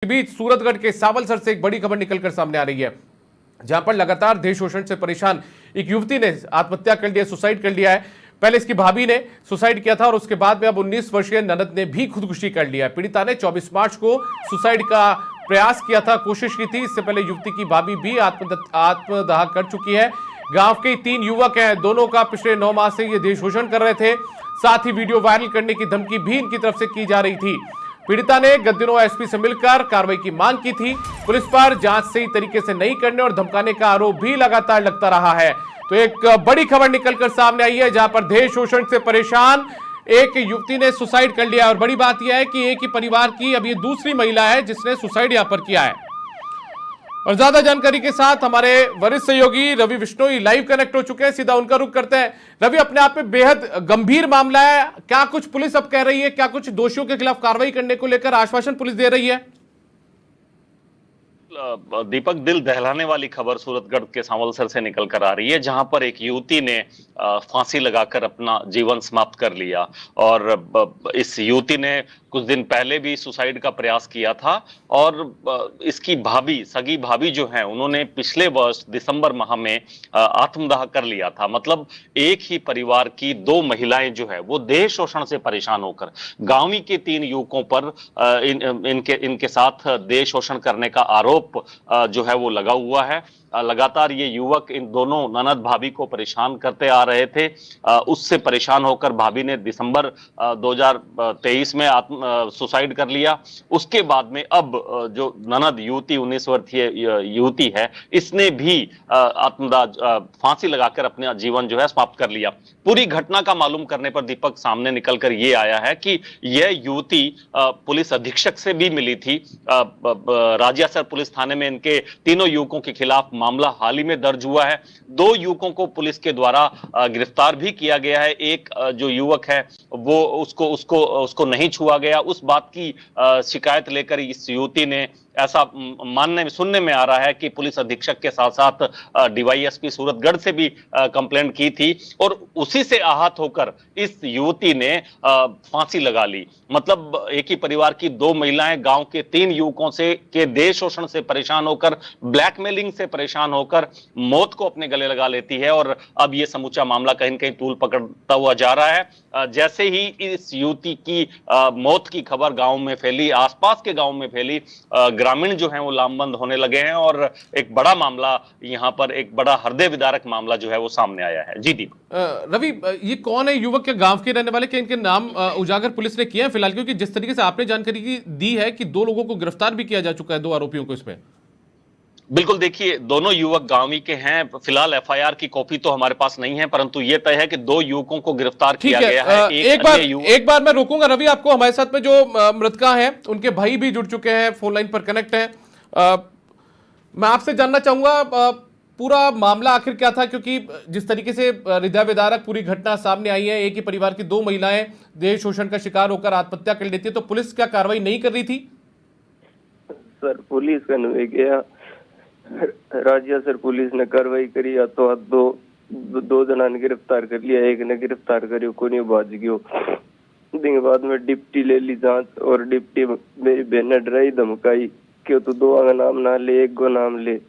इस बीच सूरतगढ़ के सावलसर से एक बड़ी खबर निकलकर सामने आ रही है, जहां पर लगातार देह शोषण से परेशान एक युवती ने आत्महत्या कर लिया, सुसाइड कर लिया है। पहले इसकी भाभी ने सुसाइड किया था और उसके बाद में अब 19 वर्षीय ननद ने भी खुदकुशी कर लिया है। पीड़िता ने 24 मार्च को सुसाइड का प्रयास किया था, कोशिश की थी। इससे पहले युवती की भाभी भी आत्मदाह कर चुकी है। गांव के 3 युवक हैं, दोनों का पिछले 9 माह से ये देह शोषण कर रहे थे। साथ ही वीडियो वायरल करने की धमकी भी इनकी तरफ से की जा रही थी। पीड़िता ने गत दिनों एसपी से मिलकर कार्रवाई की मांग की थी। पुलिस पर जांच सही तरीके से नहीं करने और धमकाने का आरोप भी लगातार लगता रहा है। तो एक बड़ी खबर निकलकर सामने आई है, जहां पर देह शोषण से परेशान एक युवती ने सुसाइड कर लिया। और बड़ी बात यह है कि एक ही परिवार की अब ये दूसरी महिला है जिसने सुसाइड यहां पर किया है। और ज्यादा जानकारी के साथ हमारे वरिष्ठ सहयोगी रवि बिश्नोई लाइव कनेक्ट हो चुके हैं, सीधा उनका रुख करते हैं। रवि, अपने आप में बेहद गंभीर मामला है, क्या कुछ पुलिस अब कह रही है, क्या कुछ दोषियों के खिलाफ कार्रवाई करने को लेकर आश्वासन पुलिस दे रही है? दीपक, दिल दहलाने वाली खबर सूरतगढ़ के सावलसर से निकल कर आ रही है, जहां पर एक युवती ने फांसी लगाकर अपना जीवन समाप्त कर लिया। और इस युवती ने कुछ दिन पहले भी सुसाइड का प्रयास किया था। और इसकी भाभी, सगी भाभी जो है, उन्होंने पिछले वर्ष दिसंबर माह में आत्मदाह कर लिया था। मतलब एक ही परिवार की 2 महिलाएं जो है वो देह शोषण से परेशान होकर गांव के 3 युवकों पर इनके साथ देह शोषण करने का आरोप जो है वो लगा हुआ है। लगातार ये युवक इन दोनों ननद भाभी को परेशान करते आ रहे थे। उससे परेशान होकर भाभी ने दिसंबर 2023 में सुसाइड कर लिया। उसके बाद में अब जो ननद युवती 19 वर्षीय युवती है, इसने भी फांसी लगाकर अपना जीवन जो है समाप्त कर लिया। पूरी घटना का मालूम करने पर दीपक सामने निकलकर ये आया है कि यह युवती पुलिस अधीक्षक से भी मिली थी। राजियासर पुलिस थाने में इनके तीनों युवकों के खिलाफ मामला हाल ही में दर्ज हुआ है। 2 युवकों को पुलिस के द्वारा गिरफ्तार भी किया गया है। एक जो युवक है वो उसको नहीं छुआ गया। उस बात की शिकायत लेकर इस युवती ने, ऐसा सुनने में आ रहा है कि पुलिस अधीक्षक के साथ साथ डीवाईएसपी सूरतगढ़ से भी कंप्लेंट की थी। और उसी से आहत होकर इस युवती ने फांसी लगा ली। मतलब एक ही परिवार की 2 महिलाएं गांव के 3 युवकों से के देह शोषण से परेशान होकर, ब्लैकमेलिंग से परेशान होकर मौत को अपने गले लगा लेती है। और अब यह समूचा मामला कहीं न कहीं तूल पकड़ता हुआ जा रहा है। जैसे ही इस युवती की मौत की खबर गांव में फैली, आसपास के गांव में फैली, ग्रामीण जो हैं वो लामबंद होने लगे हैं। और एक बड़ा मामला यहाँ पर, एक बड़ा हृदय विदारक मामला जो है वो सामने आया है। जी दीप। रवि, ये कौन है युवक, के गांव के रहने वाले, क्या इनके नाम उजागर पुलिस ने किया है फिलहाल? क्योंकि जिस तरीके से आपने जानकारी दी है कि 2 लोगों को गिरफ्तार भी किया जा चुका है, 2 आरोपियों को इसमें। बिल्कुल, देखिए, दोनों युवक गांवी के हैं। फिलहाल एफआईआर की कॉपी तो हमारे पास नहीं है, परंतु यह तय है कि 2 युवकों को गिरफ्तार किया गया है। एक बार मैं रोकूंगा रवि आपको। हमारे साथ में जो मृतका है उनके भाई भी जुड़ चुके हैं, फोन लाइन पर कनेक्ट है। मैं आपसे जानना चाहूंगा पूरा मामला आखिर क्या था, क्योंकि जिस तरीके से हृदय विदारक पूरी घटना सामने आई है, एक ही परिवार की 2 महिलाएं देह शोषण का शिकार होकर आत्महत्या कर लेती है, तो पुलिस क्या कार्रवाई नहीं कर रही थी? सर, पुलिस का नहीं गया, राजियासर पुलिस ने कार्रवाई करी। तो 2 जना ने गिरफ्तार कर लिया, एक ने गिरफ्तार करियो को नहीं बाज गयो। दिन बाद में डिप्टी ले ली जांच, और डिप्टी मेरी बहन ने डराई धमकाई कि तू 2 का नाम ना ले, 1 को नाम ले।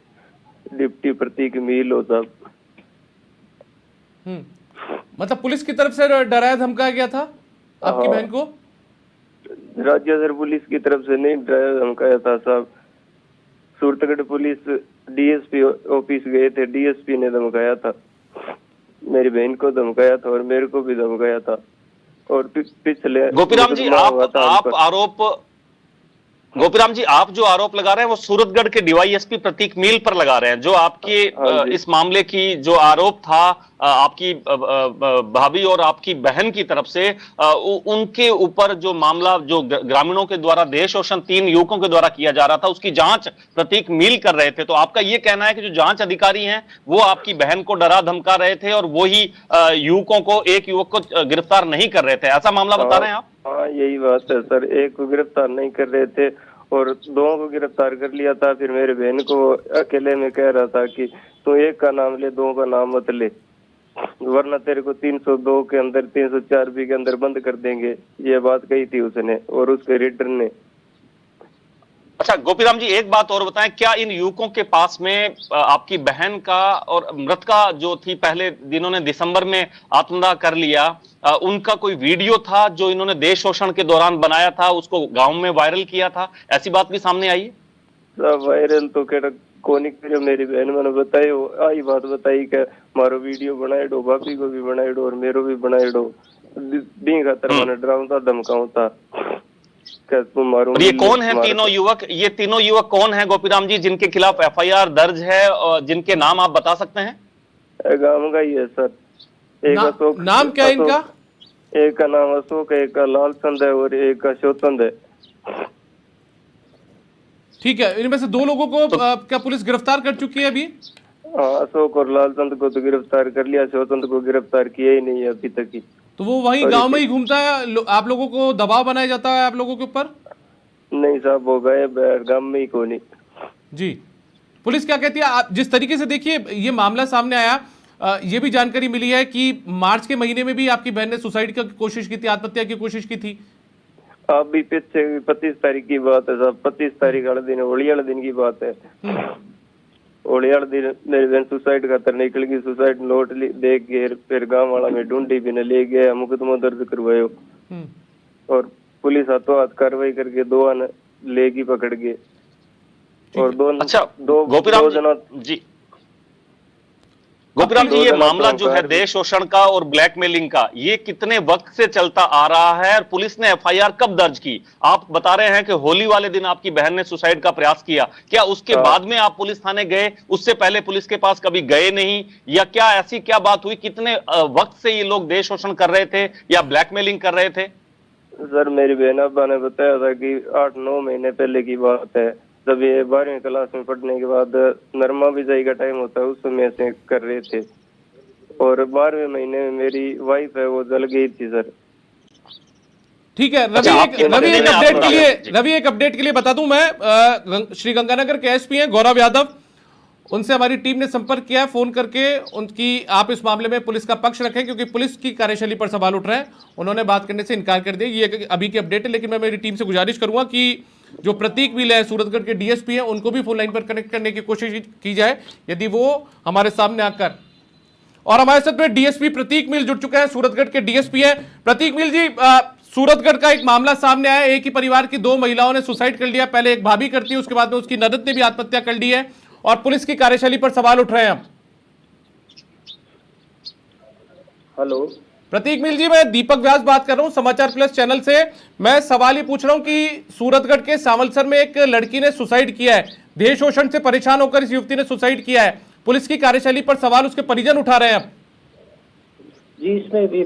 डिप्टी प्रतीक मील हो साहब। मतलब पुलिस की तरफ से डराया धमकाया गया था आपकी बहन को? राजियासर पुलिस की तरफ से नहीं डराया धमकाया था साहब। सूरतगढ़ पुलिस डीएसपी ऑफिस गए थे, डीएसपी ने धमकाया था, मेरी बहन को धमकाया था और मेरे को भी धमकाया था। और पिछले गोपीराम जी, आप जो आरोप लगा रहे हैं वो सूरतगढ़ के डीवाईएसपी प्रतीक मील पर लगा रहे हैं। जो आपके इस मामले की जो आरोप था आपकी भाभी और आपकी बहन की तरफ से, उनके ऊपर जो मामला जो ग्रामीणों के द्वारा देह शोषण 3 युवकों के द्वारा किया जा रहा था, उसकी जांच प्रतीक मील कर रहे थे। तो आपका ये कहना है कि जो जांच अधिकारी हैं वो आपकी बहन को डरा धमका रहे थे और वो ही युवकों को, एक युवक को गिरफ्तार नहीं कर रहे थे, ऐसा मामला बता रहे हैं आप? हाँ, यही बात है सर। एक को गिरफ्तार नहीं कर रहे थे और 2 को गिरफ्तार कर लिया था। फिर मेरे बहन को अकेले में कह रहा था कि तू 1 का नाम ले, 2 का नाम मत ले, वरना तेरे को 302 के अंदर, 304 बी के अंदर बंद कर देंगे। ये बात कही थी उसने और उसके रीडर ने। अच्छा गोपीराम जी, एक बात और बताएं, क्या इन युवकों के पास में आपकी बहन का और मृतका जो थी पहले जिन्होंने दिसंबर में आत्मदाह कर लिया, उनका कोई वीडियो था जो इन्होंने देश शोषण के दौरान बनाया था, उसको गांव में वायरल किया था? ऐसी बात भी सामने आई है? सब वायरल तो केड़ा कोनी करियो, मेरी बहन मैंने बतायो आई बात बताई कि मारो वीडियो बनाएडो, भाभी को भी बनाएडो और मेरो भी बनाएडो, दी खातर मैंने डराउंता धमकाउंता कि तुम मारो। और ये कौन है तीनों युवक? ये तीनों युवक कौन है गोपीराम जी जिनके खिलाफ एफआईआर दर्ज है और जिनके नाम आप बता सकते हैं? गांव का ही है सर। एक अशोक, नाम क्या है इनका? एक का नाम अशोक है, एक का लालचंद है और एक का शोचंद है। ठीक है, इनमें से 2 लोगों को क्या पुलिस गिरफ्तार कर चुकी है अभी? हाँ, अशोक और लालचंद को तो गिरफ्तार कर लिया, शोचंद को गिरफ्तार किया ही नहीं है अभी तक ही। तो वो वहीं गांव में ही घूमता है, आप लोगों को दबाव बनाया जाता है आप लोगों के ऊपर? नहीं साहब, वो गए गांव में ही को नहीं। जी, पुलिस क्या कहती है? आप जिस तरीके से देखिए ये मामला सामने आया, ये भी जानकारी मिली है कि मार्च के महीने में भी आपकी बहन ने सुसाइड की कोशिश की थी, आत्महत्या की कोशिश की थी। आप भी पीछे 25 तारीख की बात है साहब, 25 तारीख वाले दिन, होली वाले दिन की बात है। होली वाले दिन मेरी बहन सुसाइड खातर निकल गई, सुसाइड नोट देख के फिर गांव वाला में ढूंढी भी न ले गया, मुकदमा दर्ज करवायो और पुलिस हाथों हाथ कार्रवाई करके 2 लेगी पकड़ के। और गोपीराम जी, गोपीराम जी, ये मामला जो है देश शोषण का और ब्लैकमेलिंग का, ये कितने वक्त से चलता आ रहा है और पुलिस ने एफआईआर कब दर्ज की? आप बता रहे हैं कि होली वाले दिन आपकी बहन ने सुसाइड का प्रयास किया, क्या उसके बाद में आप पुलिस थाने गए? उससे पहले पुलिस के पास कभी गए नहीं, या क्या ऐसी क्या बात हुई? कितने वक्त से ये लोग देश शोषण कर रहे थे या ब्लैकमेलिंग कर रहे थे? सर मेरी बहन अब्बा ने बताया था कि 8-9 महीने पहले की बात है, जब ये 12वीं क्लास में पढ़ने के बाद नरमा बिजाई का टाइम होता है उस समय से कर रहे थे। और 12वें महीने में मेरी वाइफ है वो जल गई थी सर। ठीक है रवि, एक अपडेट के लिए बता दूं मैं, श्री गंगानगर के एसपी हैं गौरव यादव, उनसे हमारी टीम ने संपर्क किया है फोन करके, उनकी आप इस मामले में पुलिस का पक्ष रखें क्योंकि पुलिस की कार्यशैली पर सवाल उठ रहे हैं। उन्होंने बात करने से इनकार कर दिया। ये अभी की अपडेट है, लेकिन मैं मेरी टीम से गुजारिश करूंगा कि जो प्रतीक मिल है सूरतगढ़ के डीएसपी हैं उनको भी फोन लाइन पर कनेक्ट करने की कोशिश की जाए यदि वो हमारे सामने आकर। और हमारे साथ में डीएसपी प्रतीक मिल जुड़ चुके हैं, सूरतगढ़ के डीएसपी हैं। प्रतीक मिल जी, सूरतगढ़ का एक मामला सामने आया, एक ही परिवार की 2 महिलाओं ने सुसाइड कर लिया। पहले एक भाभी करती है, उसके बाद में उसकी ननद ने भी आत्महत्या कर ली है और पुलिस की कार्यशैली पर सवाल उठ रहे हैं। अब हेलो प्रतीक मिल जी, मैं दीपक व्यास बात कर रहा हूं समाचार प्लस चैनल से। मैं सवाल ही पूछ रहा हूं कि सूरतगढ़ के सावलसर में एक लड़की ने सुसाइड किया है, देश शोषण से परेशान होकर इस युवती ने सुसाइड किया है, पुलिस की कार्यशैली पर सवाल उसके परिजन उठा रहे हैं। अब जी, इसमें भी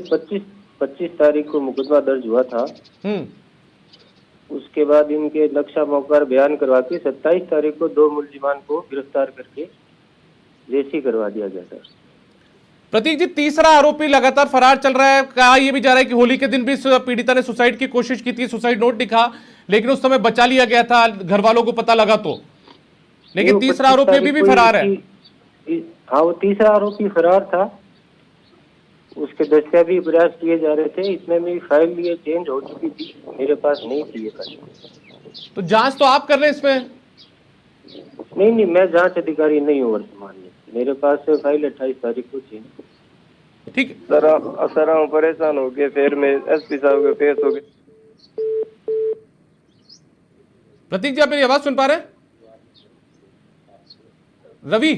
25 तारीख को मुकदमा दर्ज हुआ था। उसके बाद इनके लक्षा मौका बयान करवा के 27 तारीख को 2 मुलजिमान को गिरफ्तार करके जेसी करवा दिया गया था। प्रतीक जी, तीसरा आरोपी लगातार फरार चल रहा है। कहा यह भी जा रहा है कि होली के दिन भी पीड़िता ने सुसाइड की कोशिश की थी, सुसाइड नोट लिखा, लेकिन उस समय बचा लिया गया था, घर वालों को पता लगा तो, लेकिन तीसरा आरोपी अभी भी फरार है। हाँ, वो तीसरा आरोपी फरार था, उसके दस्तावेजी प्रयास किए जा रहे थे। इसमें मेरी फाइल ये चेंज हो चुकी थी, मेरे पास नहीं थी ये फाइल। तो जांच तो आप कर रहे हैं इसमें? नहीं, मैं जांच अधिकारी नहीं हूँ वर्तमान में, मेरे पास फाइल 28 तारीख को चेंज। ठीक सर हम परेशान हो गए, फिर मैं एसपी साहब के पेश हो गए। प्रतीक जी, आप मेरी आवाज सुन पा रहे हैं? रवि,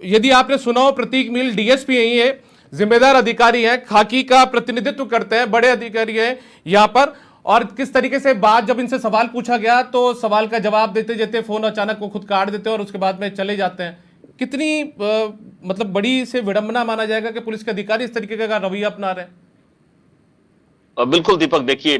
यदि आपने सुना हो, प्रतीक मिल डीएसपी यही है, जिम्मेदार अधिकारी हैं, खाकी का प्रतिनिधित्व करते हैं, बड़े अधिकारी हैं यहाँ पर। और किस तरीके से बात, जब इनसे सवाल पूछा गया तो सवाल का जवाब देते देते फोन अचानक वो खुद काट देते हैं और उसके बाद में चले जाते हैं। कितनी मतलब बड़ी से विडंबना माना जाएगा कि पुलिस के अधिकारी इस तरीके का रवैया अपना रहे हैं। बिल्कुल दीपक, देखिए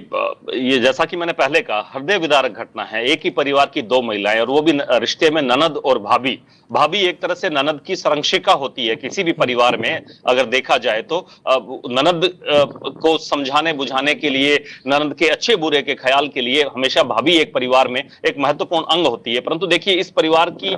ये जैसा कि मैंने पहले कहा, हृदय विदारक घटना है। एक ही परिवार की 2 महिलाएं और वो भी रिश्ते में ननद और भाभी। भाभी एक तरह से ननद की संरक्षिका होती है किसी भी परिवार में, अगर देखा जाए तो। ननद को समझाने बुझाने के लिए, ननद के अच्छे बुरे के ख्याल के लिए हमेशा भाभी एक परिवार में एक महत्वपूर्ण अंग होती है। परंतु देखिए, इस परिवार की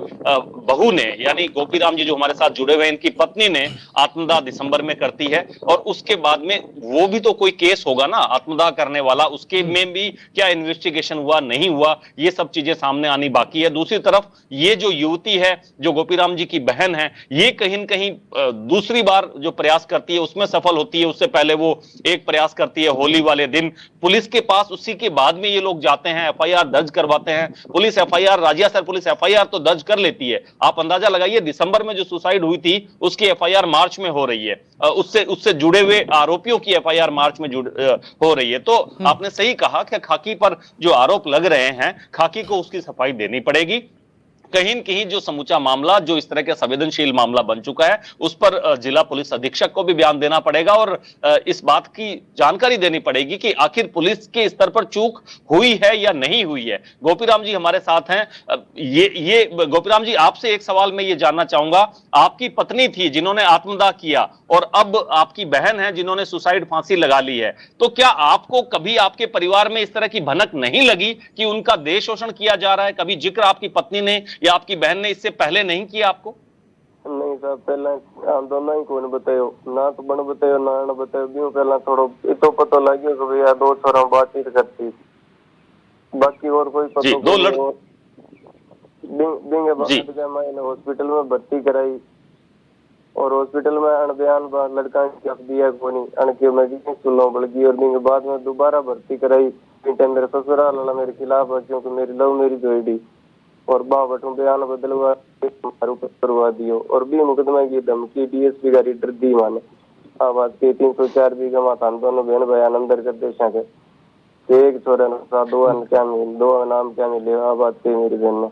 बहू ने, यानी गोपीराम जी जो हमारे साथ जुड़े हुए, इनकी पत्नी ने आत्मदाह दिसंबर में करती है और उसके बाद में वो भी तो कोई केस होगा ना आत्मदाह करने वाला, उसके में भी क्या इन्वेस्टिगेशन हुआ नहीं हुआ, ये सब चीजें सामने आनी बाकी है। दूसरी तरफ ये जो युवती है, जो गोपीराम जी की बहन है, ये कहीं न कहीं दूसरी बार जो प्रयास करती है उसमें सफल होती है। उससे पहले वो एक प्रयास करती है होली वाले दिन पुलिस के पास, उसी के बाद में ये लोग जाते हैं, एफआईआर दर्ज करवाते हैं। पुलिस एफआईआर, राजियासर पुलिस एफआईआर तो दर्ज कर लेती है। आप अंदाजा लगाइए, दिसंबर में जो सुसाइड हुई थी उसकी एफआईआर मार्च में हो रही है, उससे जुड़े हुए आरोपियों की एफआईआर मार्च में हो रही है। तो आपने सही कहा कि खाकी पर जो आरोप लग रहे हैं, खाकी को उसकी सफाई देनी पड़ेगी। कहीं न कहीं जो समूचा मामला, जो इस तरह का संवेदनशील मामला बन चुका है, उस पर जिला पुलिस अधीक्षक को भी बयान देना पड़ेगा और इस बात की जानकारी देनी पड़ेगी कि आखिर पुलिस के स्तर पर चूक हुई है या नहीं हुई है। गोपीराम जी हमारे साथ हैं। ये गोपीराम जी, आपसे एक सवाल मैं ये जानना चाहूंगा, आपकी पत्नी थी जिन्होंने आत्मदाह किया और अब आपकी बहन है जिन्होंने सुसाइड फांसी लगा ली है, तो क्या आपको कभी आपके परिवार में इस तरह की भनक नहीं लगी कि उनका देह शोषण किया जा रहा है? कभी जिक्र आपकी पत्नी ने या आपकी बहन ने इससे पहले नहीं किया आपको? नहीं साहब, पहले दोनों ही को बतायो ना, तो बन बतायो ना न बतायो, क्यों पहला थोड़ो इतो पता लगे कि भैया दो छोरा बातचीत करती, बाकी और कोई पता दो मैंने हॉस्पिटल में भर्ती कराई और हॉस्पिटल में अनबयान लड़का दिया को नहीं अणके मेडिसिन सुनना पड़गी और दिन के बाद में दोबारा भर्ती कराई। मेरे ससुराल वाला मेरे खिलाफ है क्योंकि मेरी लव मैरिज हुई और बाबटू बयान बदलवा करवा दियो और भी मुकदमा की धमकी डीएसपी का रीडर दी माने आवाज के 304 बीघा माथा दोनों बहन बयान अंदर कर दे सके एक छोरे दो नाम क्या मिले आवाज के मेरी बहन ने।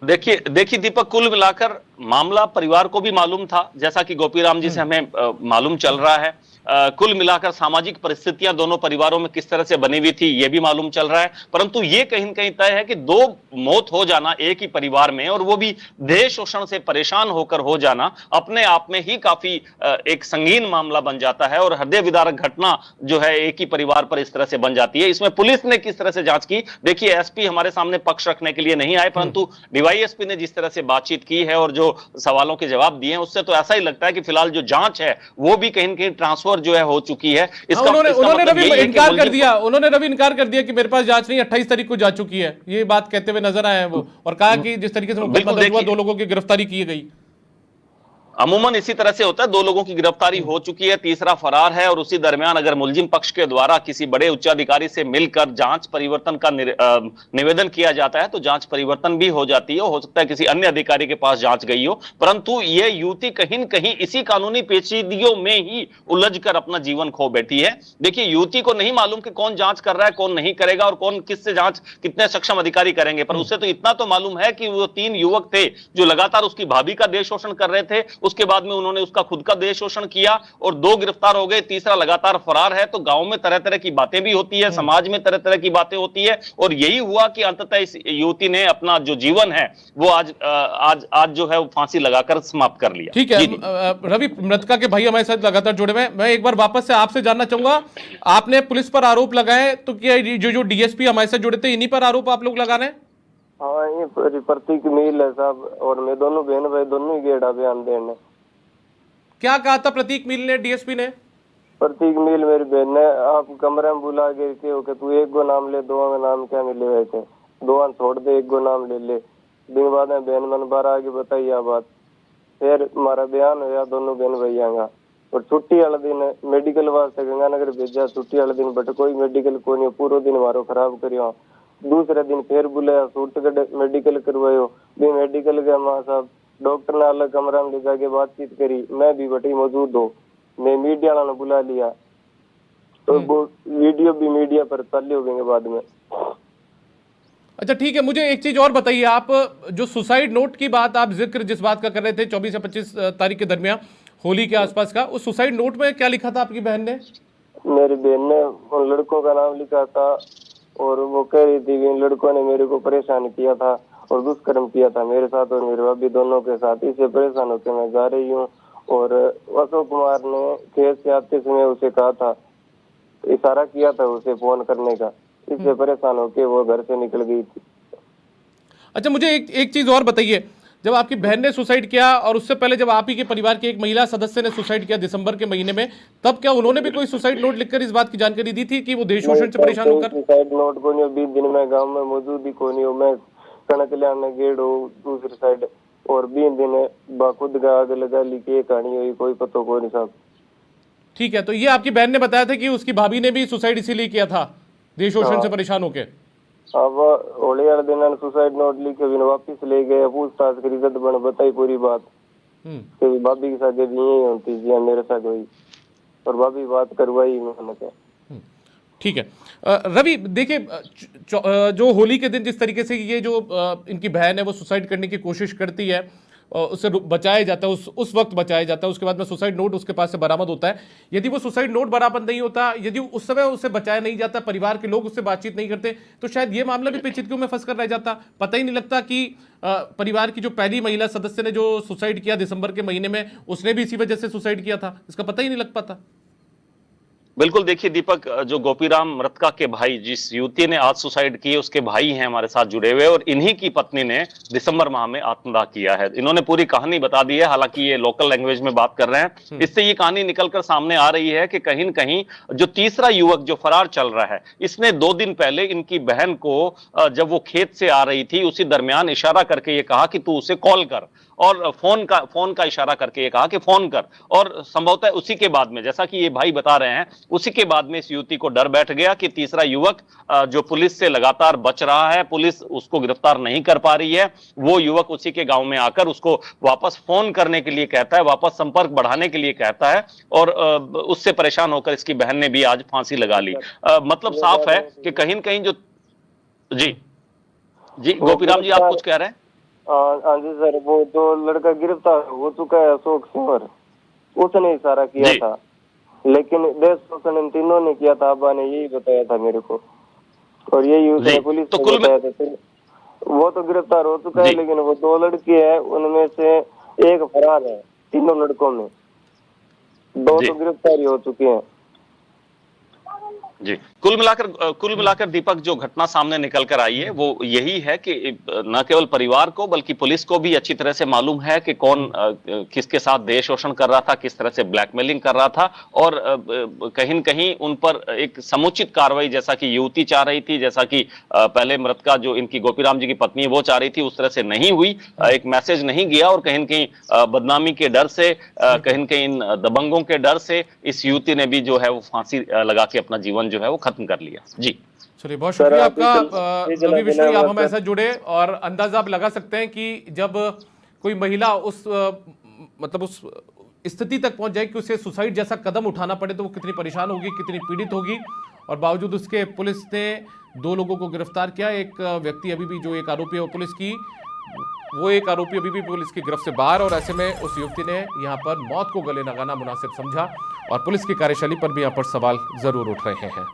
देखिए दीपक, कुल मिलाकर मामला परिवार को भी मालूम था, जैसा कि गोपीराम जी से हमें मालूम चल रहा है। कुल मिलाकर सामाजिक परिस्थितियां दोनों परिवारों में किस तरह से बनी हुई थी ये भी मालूम चल रहा है। परंतु ये कहीं न कहीं तय है कि दो मौत हो जाना एक ही परिवार में, और वो भी देह शोषण से परेशान होकर हो जाना, अपने आप में ही काफी एक संगीन मामला बन जाता है और हृदय विदारक घटना जो है एक ही परिवार पर इस तरह से बन जाती है। इसमें पुलिस ने किस तरह से जांच की, देखिए एसपी हमारे सामने पक्ष रखने के लिए नहीं आए, परंतु डीवाईएसपी ने जिस तरह से बातचीत की है और जो सवालों के जवाब दिए हैं, उससे तो ऐसा ही लगता है कि फिलहाल जो जांच है वो भी कहीं न कहीं ट्रांसफर जो है हो चुकी है। उन्होंने रवि इनकार कर दिया, उन्होंने रवि इनकार कर दिया कि मेरे पास जांच नहीं, 28 तारीख को जा चुकी है, ये बात कहते हुए नजर आए हैं वो, और कहा कि जिस तरीके से मुकदमा दर्ज हुआ 2 लोगों की गिरफ्तारी की गई। अमूमन इसी तरह से होता है, 2 लोगों की गिरफ्तारी हो चुकी है, तीसरा फरार है, और उसी दरमियान अगर मुलजिम पक्ष के द्वारा किसी बड़े उच्चाधिकारी से मिलकर जांच परिवर्तन का निवेदन किया जाता है तो जांच परिवर्तन भी हो जाती है। हो सकता है किसी अन्य अधिकारी के पास जांच गई हो, परंतु ये युवती कहीं न कहीं इसी कानूनी पेचीदगियों में ही उलझकर अपना जीवन खो बैठी है। देखिए, युवती को नहीं मालूम कि कौन जांच कर रहा है, कौन नहीं करेगा और कौन किससे जांच कितने सक्षम अधिकारी करेंगे, पर उसे तो इतना तो मालूम है कि वो 3 युवक थे जो लगातार उसकी भाभी का देह शोषण कर रहे थे, उसके बाद में उन्होंने उसका खुद का देह शोषण किया और 2 गिरफ्तार हो गए, तीसरा लगातार फरार है। तो गांव में तरह तरह की बातें भी होती है, समाज में तरह तरह की बातें होती है, और यही हुआ कि अंततः इस युवती ने अपना जो जीवन है वो आज जो है वो फांसी लगाकर समाप्त कर लिया। ठीक है रवि, मृतका के भाई हमारे साथ लगातार जुड़े हुए हैं। मैं एक बार वापस से आपसे जानना चाहूंगा, आपने पुलिस पर आरोप लगाए तो क्या जो डीएसपी हमारे साथ जुड़े थे इन्हीं पर आरोप आप लोग लगा रहे हैं? हाँ, ये प्रतीक मील है साहब, और मैं दोनों बहन भाई दोनों ही गेड़ा बयान देने। क्या कहा था प्रतीक मील ने, डीएसपी ने? प्रतीक मील मेरी बहन ने आप कमरे में बुला के तू एक गो नाम ले, 2 में नाम क्या मिले वैसे 2 छोड़ दे, 1 गो नाम ले ले। दिन बाद में बहन मन बार आगे बताई आ बात, फिर हमारा बयान होया दोनों बहन भैया का। और छुट्टी वाले दिन मेडिकल वास्ते गंगानगर भेजा, छुट्टी वाले दिन बट कोई मेडिकल को नहीं, पूरा दिन हमारो खराब करियो। दूसरे दिन फिर बुलाया, सूटगढ़ मेडिकल करवायो, भी मेडिकल गया मां साहब, डॉक्टर ने अलग कमरा में ले जाके बातचीत करी, मैं भी बटी मौजूद हूँ, मैं मीडिया वाला ने बुला लिया, तो वो वीडियो भी मीडिया पर चल होंगे बाद में। अच्छा ठीक है, मुझे एक चीज और बताइए, आप जो सुसाइड नोट की बात आप जिक्र जिस बात का कर रहे थे 24 से 25 तारीख के दरमियान होली के आसपास का, उस सुसाइड नोट में क्या लिखा था आपकी बहन ने? मेरी बहन ने उन लड़कों का नाम लिखा था और वो कह रही थी कि इन लड़कों ने मेरे को परेशान किया था और दुष्कर्म किया था मेरे साथ और मेरे भाभी दोनों के साथ, इससे परेशान होकर मैं जा रही हूँ। और अशोक कुमार ने खेत से आते समय उसे कहा था, इशारा किया था उसे फोन करने का, इससे परेशान होकर वो घर से निकल गई थी। अच्छा मुझे एक चीज और बताइए, जब आपकी बहन ने सुसाइड किया और उससे पहले जब आप ही के परिवार के एक महिला सदस्य ने सुसाइड किया दिसंबर के महीने में, तब क्या उन्होंने भी कोई सुसाइड नोट लिखकर इस बात की जानकारी दी थी कि वो देश शोषण से परेशान होकर? सुसाइड नोट को नहीं, 20 दिन में गांव में मौजूद ही को नहीं हो, मैं कणक लियाने गेड़ हो दूसरी साइड, और 20 दिन खुद का आग लगा ली के कहानी हुई, कोई पता को नहीं साहब। ठीक है, तो ये आपकी बहन ने बताया था कि उसकी भाभी ने भी सुसाइड इसीलिए किया था देश शोषण से परेशान होके? अब होली वाले दिन सुसाइड नोट लिखे भी वापिस ले गए, पूछताछ करी, जद बन बताई पूरी बात कि भाभी के साथ भी यही होती जी, मेरे साथ हुई, और भाभी बात करवाई मैंने क्या। ठीक है रवि, देखिए जो होली के दिन जिस तरीके से ये जो इनकी बहन है वो सुसाइड करने की कोशिश करती है, उससे बचाया जाता है, उस वक्त बचाया जाता है, उसके बाद में सुसाइड नोट उसके पास से बरामद होता है। यदि वो सुसाइड नोट बरामद नहीं होता, यदि उस समय उसे बचाया नहीं जाता, परिवार के लोग उससे बातचीत नहीं करते, तो शायद ये मामला भी पेचीदगियों में फंस कर रह जाता। पता ही नहीं लगता कि परिवार की जो पहली महिला सदस्य ने जो सुसाइड किया दिसंबर के महीने में, उसने भी इसी वजह से सुसाइड किया था, इसका पता ही नहीं लग पाता। बिल्कुल, देखिए दीपक, जो गोपीराम मृतका के भाई, जिस युवती ने आज सुसाइड की है, उसके भाई हैं हमारे साथ जुड़े हुए, और इन्हीं की पत्नी ने दिसंबर माह में आत्मदाह किया है। इन्होंने पूरी कहानी बता दी है, हालांकि ये लोकल लैंग्वेज में बात कर रहे हैं। इससे ये कहानी निकलकर सामने आ रही है कि कहीं न कहीं जो तीसरा युवक जो फरार चल रहा है, इसने 2 दिन पहले इनकी बहन को जब वो खेत से आ रही थी, उसी दरमियान इशारा करके ये कहा कि तू उसे कॉल कर, और फोन का इशारा करके ये कहा कि फोन कर, और संभवतः उसी के बाद में, जैसा कि ये भाई बता रहे हैं, उसी के बाद में इस युवती को डर बैठ गया कि तीसरा युवक जो पुलिस से लगातार बच रहा है, पुलिस उसको गिरफ्तार नहीं कर पा रही है, वो युवक उसी के गांव में आकर उसको वापस फोन करने के लिए कहता है, वापस संपर्क बढ़ाने के लिए कहता है, और उससे परेशान होकर इसकी बहन ने भी आज फांसी लगा ली। मतलब साफ है कि कहीं न कहीं जो जी गोपीराम जी, आप कुछ कह रहे हैं? हाँ जी सर, वो जो लड़का गिरफ्तार हो चुका है अशोक सिंह, उसने इशारा किया था, लेकिन देश शोषण इन तीनों ने किया था, अब्बा ने यही बताया था मेरे को, और यही उसने पुलिस को बताया था। वो तो गिरफ्तार हो चुका है, लेकिन वो 2 लड़के हैं, उनमें से एक फरार है। तीनों लड़कों में 2 तो गिरफ्तारी हो चुके हैं जी। कुल मिलाकर दीपक, जो घटना सामने निकल कर आई है वो यही है कि न केवल परिवार को बल्कि पुलिस को भी अच्छी तरह से मालूम है कि कौन किसके साथ देश शोषण कर रहा था, किस तरह से ब्लैकमेलिंग कर रहा था, और कहीं न कहीं उन पर एक समुचित कार्रवाई, जैसा कि युवती चाह रही थी, जैसा कि पहले मृतका जो इनकी गोपीराम जी की पत्नी वो चाह रही थी, उस तरह से नहीं हुई, एक मैसेज नहीं गया, और कहीं न कहीं बदनामी के डर से, कहीं न कहीं इन दबंगों के डर से इस युवती ने भी जो है वो फांसी लगा के अपना जीवन जो है वो खत्म कर लिया। जी चलिए, बहुत शुक्रिया आपका रवि विष्णु, आप हमारे साथ जुड़े, और अंदाजा आप लगा सकते हैं कि जब कोई महिला उस स्थिति तक पहुंच जाए कि उसे सुसाइड जैसा कदम उठाना पड़े, तो वो कितनी परेशान होगी, कितनी पीड़ित होगी। और बावजूद उसके पुलिस ने 2 लोगों को गिरफ्तार किया। एक व्यक्ति अभी भी, जो एक आरोपी है वो एक आरोपी अभी भी पुलिस की गिरफ्त से बाहर, और ऐसे में उस युवती ने यहाँ पर मौत को गले लगाना मुनासिब समझा, और पुलिस की कार्यशैली पर भी यहाँ पर सवाल जरूर उठ रहे हैं।